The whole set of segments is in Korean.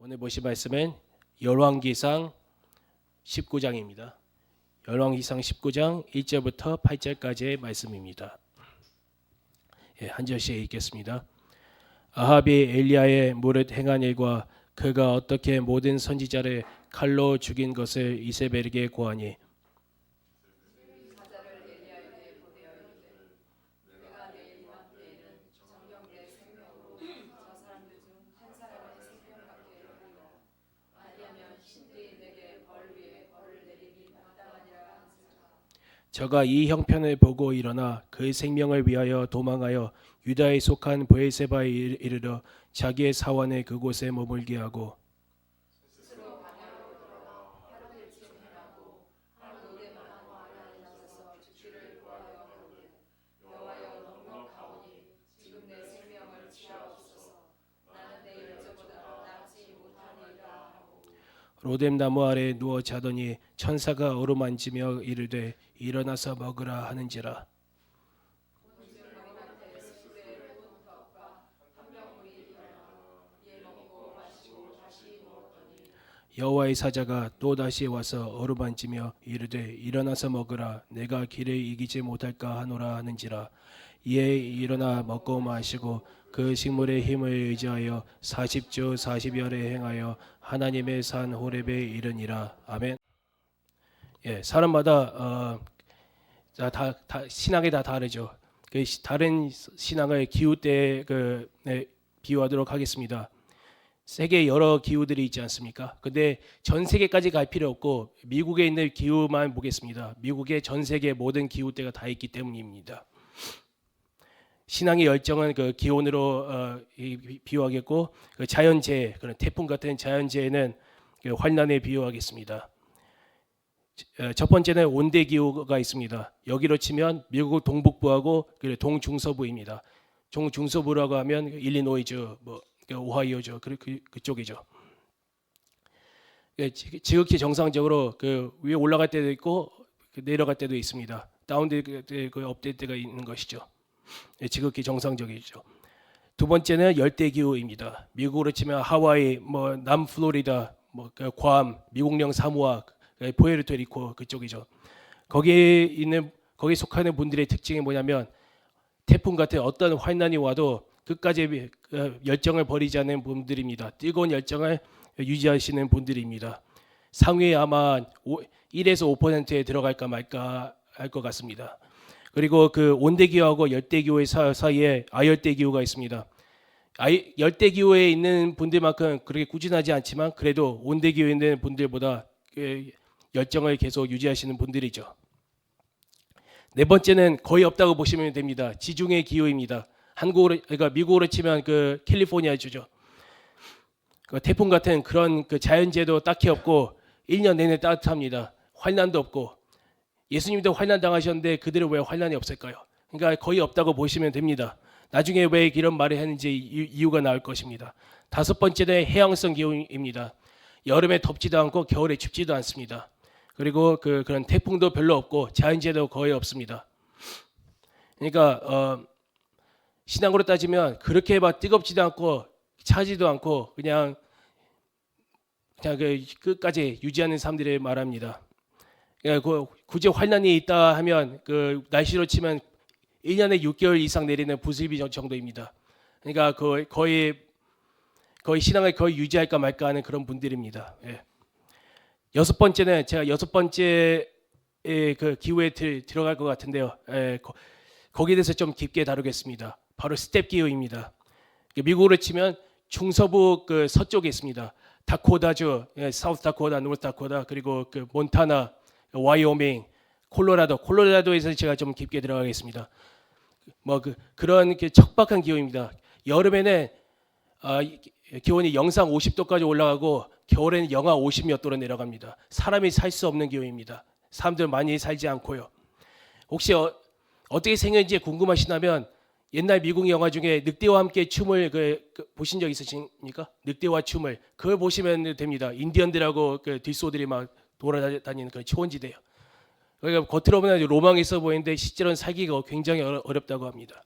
오늘 보실 말씀은 열왕기상 19장입니다. 열왕기상 19장 1절부터 8절까지의 말씀입니다. 한 절씩 읽겠습니다. 아합이 엘리야의 무릇 행한 일과 그가 어떻게 모든 선지자를 칼로 죽인 것을 이세벨에게 고하니 저가 이 형편을 보고 일어나 그 생명을 위하여 도망하여 유다에 속한 브엘세바에 이르러 자기의 사원을 그곳에 머물게 하고 로뎀 나무 아래 누워 자더니 천사가 어루만지며 이르되 일어나서 먹으라 하는지라. 여호와의 사자가 또 다시 와서 어루만지며 이르되 일어나서 먹으라 내가 길을 이기지 못할까 하노라 하는지라. 이에 일어나 먹고 마시고 그 식물의 힘을 의지하여 40주 40여를 행하여 하나님의 산 호렙에 이르니라. 아멘. 사람마다 신앙이 다 다르죠. 그 다른 신앙을 기후 때 비유하도록 하겠습니다. 세계 여러 기후들이 있지 않습니까? 근데 전 세계까지 갈 필요 없고 미국에 있는 기후만 보겠습니다. 미국의 전 세계 모든 기후대가 다 있기 때문입니다. 신앙의 열정은 그 기온으로 비유하겠고 그 자연재해, 그런 태풍 같은 자연재해는 그 환난에 비유하겠습니다. 첫 번째는 온대 기후가 있습니다. 여기로 치면 미국 동북부하고 동중서부입니다. 동중서부라고 하면 일리노이주, 오하이오죠. 그쪽이죠. 지극히 정상적으로 그 위에 올라갈 때도 있고 내려갈 때도 있습니다. 다운될 때, 업될 때가 있는 것이죠. 지극히 정상적이죠. 두 번째는 열대 기후입니다. 미국으로 치면 하와이, 남플로리다, 괌, 미국령 사모아, 포에르토리코 그쪽이죠. 거기에 속하는 분들의 특징이 뭐냐면 태풍 같은 어떤 환난이 와도 끝까지 열정을 버리지 않는 분들입니다. 뜨거운 열정을 유지하시는 분들입니다. 상위에 아마 1에서 5%에 들어갈까 말까 할 것 같습니다. 그리고 그 온대기후하고 열대기후의 사이에 아열대기후가 있습니다. 열대기후에 있는 분들만큼 그렇게 꾸준하지 않지만 그래도 온대기후에 있는 분들보다 열정을 계속 유지하시는 분들이죠. 네 번째는 거의 없다고 보시면 됩니다. 지중해 기후입니다. 그러니까 미국으로 치면 그 캘리포니아주죠. 그 태풍 같은 그런 그 자연재해도 딱히 없고 1년 내내 따뜻합니다. 환난도 없고 예수님도 환난 당하셨는데 그들은 왜 환난이 없을까요? 그러니까 거의 없다고 보시면 됩니다. 나중에 왜 이런 말을 했는지 이유가 나올 것입니다. 다섯 번째는 해양성 기후입니다. 여름에 덥지도 않고 겨울에 춥지도 않습니다. 그리고 그런 태풍도 별로 없고 자연재해도 거의 없습니다. 그러니까 신앙으로 따지면 그렇게 막 뜨겁지도 않고 차지도 않고 그냥 그 끝까지 유지하는 사람들을 말합니다. 그러니까 굳이 환난이 있다 하면 그 날씨로 치면 1년에 6개월 이상 내리는 부슬비 정도입니다. 그러니까 거의 신앙을 거의 유지할까 말까 하는 그런 분들입니다. 여섯 번째는 제가 여섯 번째 그 기후에 들어갈 것 같은데요. 거기에 대해서 좀 깊게 다루겠습니다. 바로 스텝 기후입니다. 미국으로 치면 중서부 그 서쪽에 있습니다. 다코다주, 사우스 다코다, 노스 다코다, 그리고 그 몬타나, 와이오밍, 콜로라도에서 제가 좀 깊게 들어가겠습니다. 그런 척박한 기후입니다. 여름에는 기온이 영상 50도까지 올라가고 겨울에는 영하 50몇 도로 내려갑니다. 사람이 살 수 없는 기후입니다. 사람들 많이 살지 않고요. 혹시 어떻게 생겼는지 궁금하시다면 옛날 미국 영화 중에 늑대와 함께 춤을 보신 적 있으십니까? 늑대와 춤을 그걸 보시면 됩니다. 인디언들하고 뒷소들이 막 돌아다니는 그런 초원지대요. 그러니까 겉으로 보면 로망이 있어 보이는데 실제로는 살기가 굉장히 어렵다고 합니다.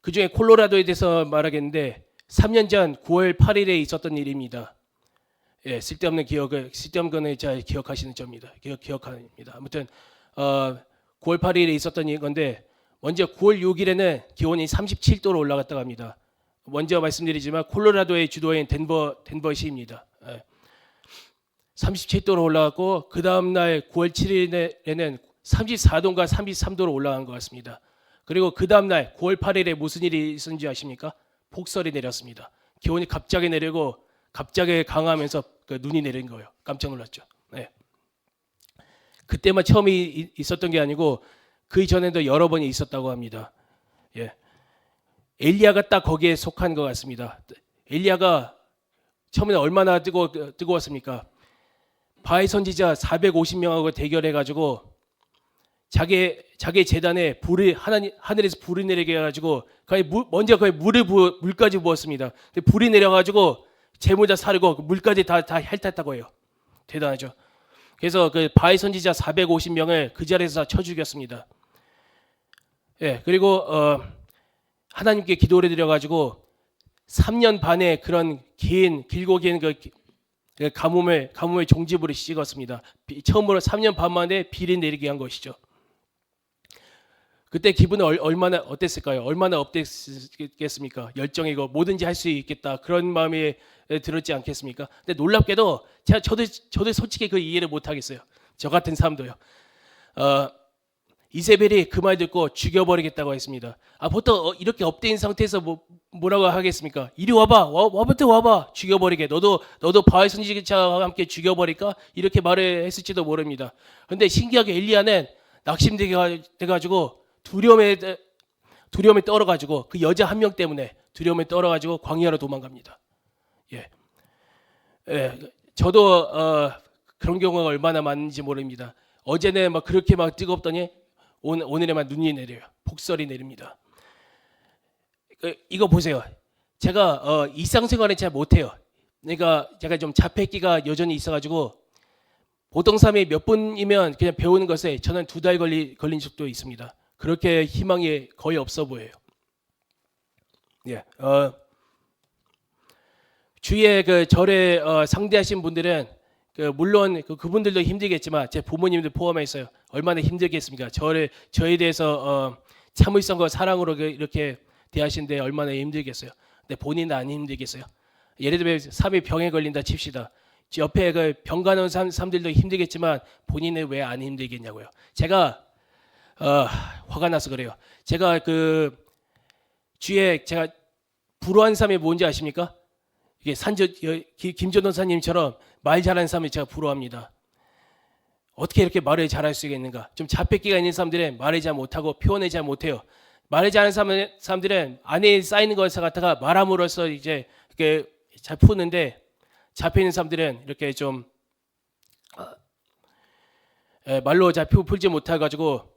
그 중에 콜로라도에 대해서 말하겠는데 3년 전 9월 8일에 있었던 일입니다. 예, 쓸데없는 거는 잘 기억하시는 점입니다. 기억합니다. 아무튼 9월 8일에 있었던 건데 먼저 9월 6일에는 기온이 37도로 올라갔다고 합니다. 먼저 말씀드리지만 콜로라도의 주도인 덴버시입니다. 예. 37도로 올라갔고 그 다음 날 9월 7일에는 34도인가 33도로 올라간 것 같습니다. 그리고 그 다음 날 9월 8일에 무슨 일이 있었는지 아십니까? 폭설이 내렸습니다. 기온이 갑자기 내리고 갑자기 강하면서 그 눈이 내린 거예요. 깜짝 놀랐죠. 네. 그때만 처음이 있었던 게 아니고 그 이전에도 여러 번이 있었다고 합니다. 예. 엘리야가 딱 거기에 속한 것 같습니다. 엘리야가 처음에 얼마나 뜨거웠습니까? 바알 선지자 450명하고 대결해가지고 자기 재단에 하늘에서 불이 내리게 해가지고 먼저 물까지 부었습니다. 근데 불이 내려가지고 재물자 사르고 물까지 다 핥았다고 해요. 대단하죠. 그래서 그 바알 선지자 450명을 그 자리에서 쳐 죽였습니다. 예, 그리고 하나님께 기도를 드려가지고 3년 반의 그런 길고 긴 그 가뭄을 종지부를 찍었습니다. 처음으로 3년 반 만에 비를 내리게 한 것이죠. 그때 기분은 얼마나 어땠을까요? 얼마나 어땠겠습니까? 열정이고 뭐든지 할 수 있겠다 그런 마음이 들었지 않겠습니까? 근데 놀랍게도 저도 솔직히 그 이해를 못 하겠어요. 저 같은 사람도요. 이세벨이 그 말 듣고 죽여버리겠다고 했습니다. 보통 이렇게 업된 상태에서 뭐라고 하겠습니까? 이리 와봐, 죽여버리게. 너도 바알 선지자와 함께 죽여버릴까? 이렇게 말을 했을지도 모릅니다. 그런데 신기하게 엘리야는 낙심돼가지고 두려움에 떨어가지고 그 여자 한 명 때문에 두려움에 떨어가지고 광야로 도망갑니다. 예, 저도 그런 경우가 얼마나 많은지 모릅니다. 어제는 막 그렇게 막 뜨겁더니 오늘에만 눈이 내려요. 폭설이 내립니다. 이거 보세요. 제가 일상생활을 잘 못해요. 그러니까 제가 좀 자폐기가 여전히 있어가지고 보통 사람이 몇 분이면 그냥 배우는 것에 저는 2달 걸린 적도 있습니다. 그렇게 희망이 거의 없어 보여요. 예, 주위에 그 저를 상대하신 분들은 물론 그분들도 힘들겠지만 제 부모님들 포함해서요. 얼마나 힘들겠습니까? 저에 대해서 참을성과 사랑으로 이렇게 대하시는데 얼마나 힘들겠어요. 근데 본인은 안 힘들겠어요. 예를 들면 삶이 병에 걸린다 칩시다. 옆에 그 병 가는 사람들도 힘들겠지만 본인은 왜 안 힘들겠냐고요. 제가 화가 나서 그래요. 제가 그 주위에 제가 부러워하는 사람이 뭔지 아십니까? 이게 김전도사님처럼 말 잘하는 사람이 제가 부러워합니다. 어떻게 이렇게 말을 잘할 수 있겠는가? 좀 자폐기가 있는 사람들은 말을 잘 못하고 표현을 잘 못해요. 말을 잘하는 사람들은 안에 쌓이는 것을 갖다가 말함으로써 이제 이렇게 잘 푸는데 잡혀 있는 사람들은 이렇게 좀 말로 잘 풀지 못해가지고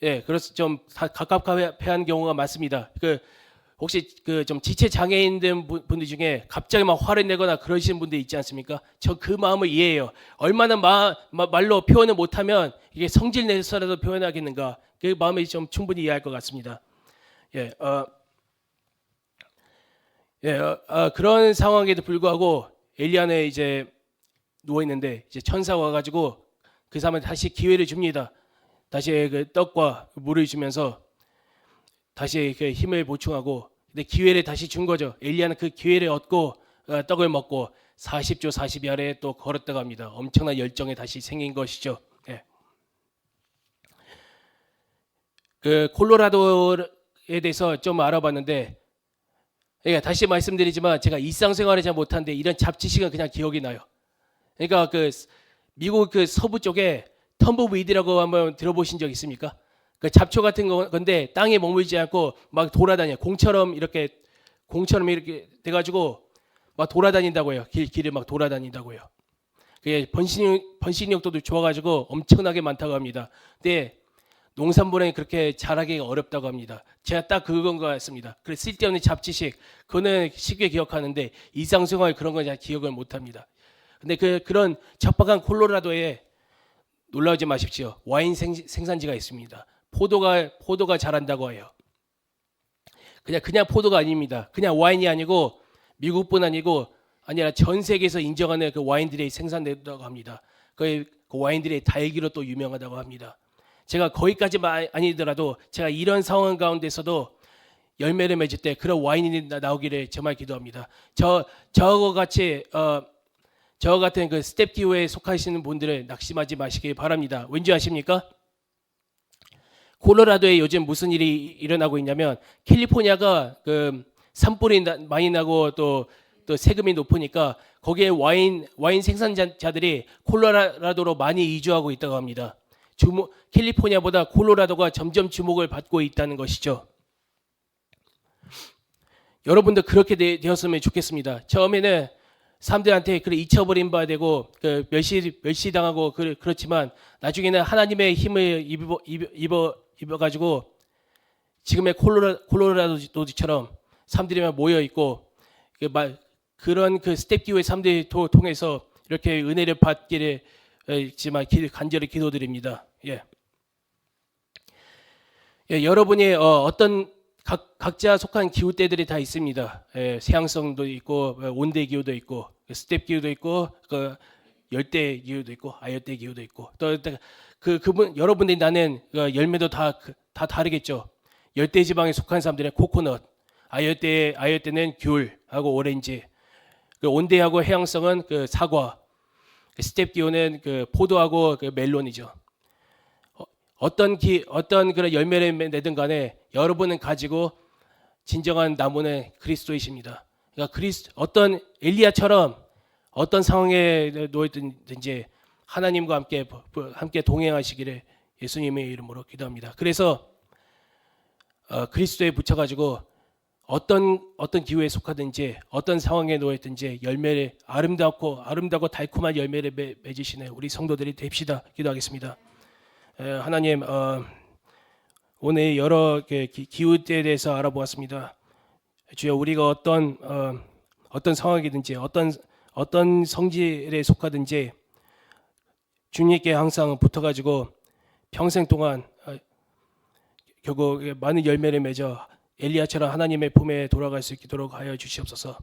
그래서 좀 갑갑해하는 경우가 많습니다. 혹시 좀 지체 장애인들 분들 중에 갑자기 막 화를 내거나 그러시는 분들 있지 않습니까? 저 그 마음을 이해해요. 얼마나 말로 표현을 못하면 이게 성질 내서라도 표현하겠는가? 그 마음을 좀 충분히 이해할 것 같습니다. 그런 상황에도 불구하고 엘리야는 이제 누워 있는데 이제 천사가 와가지고 그 사람한테 다시 기회를 줍니다. 다시 그 떡과 물을 주면서 다시 그 힘을 보충하고 근데 기회를 다시 준 거죠. 엘리야는 그 기회를 얻고 떡을 먹고 40조 40야를 또 걸었다고 합니다. 엄청난 열정이 다시 생긴 것이죠. 그 콜로라도에 대해서 좀 알아봤는데 다시 말씀드리지만 제가 일상생활을 잘 못하는데 이런 잡지식은 그냥 기억이 나요. 그러니까 그 미국 그 서부 쪽에 텀블위드라고 한번 들어보신 적 있습니까? 그 잡초 같은 건데 땅에 머물지 않고 막 돌아다녀. 공처럼 이렇게 돼가지고 막 돌아다닌다고요. 길을 막 돌아다닌다고요. 그게 번식력도 좋아가지고 엄청나게 많다고 합니다. 근데 농산물에 그렇게 자라기가 어렵다고 합니다. 제가 딱 그건 것 같습니다. 그래 쓸데없는 잡지식 그거는 쉽게 기억하는데 일상생활 그런 건 잘 기억을 못합니다. 근데 그런 척박한 콜로라도에 놀라지 마십시오. 와인 생산지가 있습니다. 포도가 자란다고 해요. 그냥 포도가 아닙니다. 그냥 와인이 아니고 미국뿐 아니라 전 세계에서 인정하는 그 와인들이 생산된다고 합니다. 그 와인들이 달기로 또 유명하다고 합니다. 제가 거기까지만 아니더라도 제가 이런 상황 가운데서도 열매를 맺을 때 그런 와인이 나오기를 정말 기도합니다. 저와 같은 그 스텝 기호에 속하시는 분들은 낙심하지 마시기 바랍니다. 왠지 아십니까? 콜로라도에 요즘 무슨 일이 일어나고 있냐면 캘리포니아가 그 산불이 많이 나고 또 세금이 높으니까 거기에 와인 생산자들이 콜로라도로 많이 이주하고 있다고 합니다. 캘리포니아보다 콜로라도가 점점 주목을 받고 있다는 것이죠. 여러분도 그렇게 되었으면 좋겠습니다. 처음에는 사람들한테 잊혀버린 바 되고 멸시당하고 그렇지만 나중에는 하나님의 힘을 입어가지고 지금의 콜로라도처럼 사람들이 모여 있고 그런 그 스텝 기호의 사람들이 통해서 이렇게 은혜를 받기를 간절히 기도드립니다. 예, 여러분이 각자 속한 기후 때들이 다 있습니다. 세양성도 있고 온대 기후도 있고 스텝 기후도 있고 열대 기후도 있고 아열대 기후도 있고 또 여러분들이 나는 열매도 다 다르겠죠. 열대 지방에 속한 사람들은 코코넛, 아열대는 귤하고 오렌지, 온대하고 해양성은 사과, 스텝 기후는 포도하고 멜론이죠. 어떤 그런 열매를 내든 간에 여러분은 가지고 진정한 나무는 그리스도이십니다. 그러니까 어떤 엘리야처럼 어떤 상황에 놓였든지 하나님과 함께 동행하시기를 예수님의 이름으로 기도합니다. 그래서 그리스도에 붙여가지고 어떤 기후에 속하든지 어떤 상황에 놓였든지 열매를 아름답고 달콤한 열매를 맺으시는 우리 성도들이 됩시다. 기도하겠습니다. 하나님, 오늘 여러 기후에 대해서 알아보았습니다. 주여, 우리가 어떤 상황이든지 어떤 성질에 속하든지 주님께 항상 붙어가지고 평생 동안 결국 많은 열매를 맺어 엘리야처럼 하나님의 품에 돌아갈 수 있도록 하여 주시옵소서.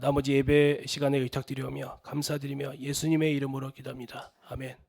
나머지 예배 시간에 의탁드리오며 감사드리며 예수님의 이름으로 기도합니다. 아멘.